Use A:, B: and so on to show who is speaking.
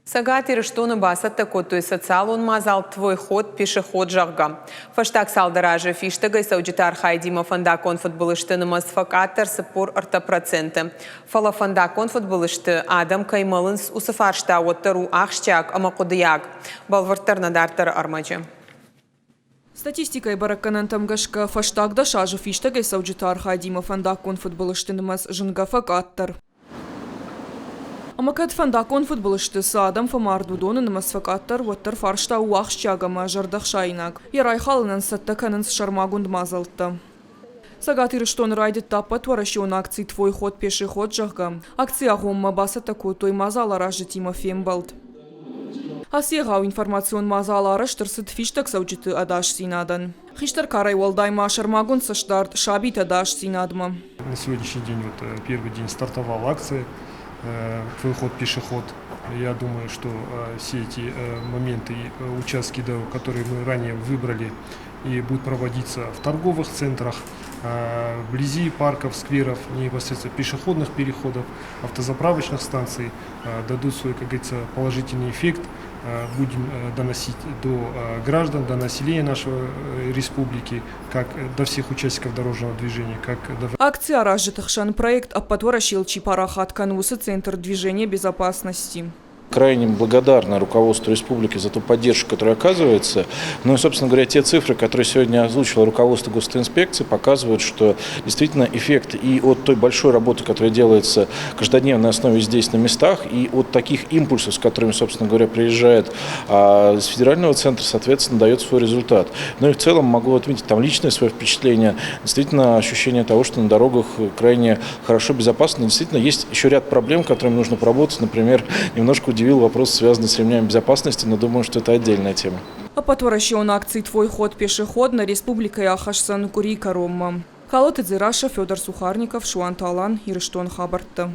A: Сагат ирыштуны басат такой социал мазал твой ход пешеход жагга. Фаштак салдаражы фиштагай саудитар хайдима фандакон футболыштынымыз факаттар сыпур проценты. Фала фандакон футболышты адам каймалынс усыфаршта оттару ахшчак амакудыяг. Балвартарна дартар армачы.
B: Статистикой баракканан тамгашка фаштагда шажу фиштагай саудитар хайдима фандакон футболыштынымыз жынга факаттар. Амакад фандакон футболышты садам фамардудоны намасфакаттар ваттар фаршта уахшчагама жардахшайнаг. Ярай халынын саттаканын шармагунд мазалтты. Сагат ирыштон райдит таппат варащион акции «Твой ход пешеход» жагга. Акция гомма баса таку той мазалара житима фембалт. Асиегау информацион мазалара штырсыт фиштак саудиты адаш синадан. Хиштар карай валдайма шармагунд саштарт шабит адаш синадма.
C: На сегодняшний день, первый день стартовала акция «Твой ход пешеход». Я думаю, что все эти моменты и участки, которые мы ранее выбрали, и будут проводиться в торговых центрах, вблизи парков, скверов, непосредственно пешеходных переходов, автозаправочных станций, дадут свой, как говорится, положительный эффект. Будем доносить до граждан, до населения нашей республики, как до всех участников дорожного движения, как до...
B: Акция «Ражитахшан» проект оппатворащил Чипарахат Канвуса Центр движения безопасности.
D: Крайне благодарна руководству республики за ту поддержку, которая оказывается. Ну и, собственно говоря, те цифры, которые сегодня озвучило руководство госинспекции, показывают, что действительно эффект и от той большой работы, которая делается каждодневно на основе здесь, на местах, и от таких импульсов, с которыми, собственно говоря, приезжает с федерального центра, соответственно, дает свой результат. Ну и в целом могу отметить там личное свое впечатление, действительно ощущение того, что на дорогах крайне хорошо, безопасно. Действительно, есть еще ряд проблем, которыми нужно поработать. Например, немножко удивил вопрос, связанный с ремнями безопасности, но думаю, что это отдельная тема.
B: Оппатворащион акции «Твой ход пешеход» на республике Ахашсан Курика Ромма. Халот Идзираша, Федор Сухарников, Шуан Талан, Ирыштон Хабарта.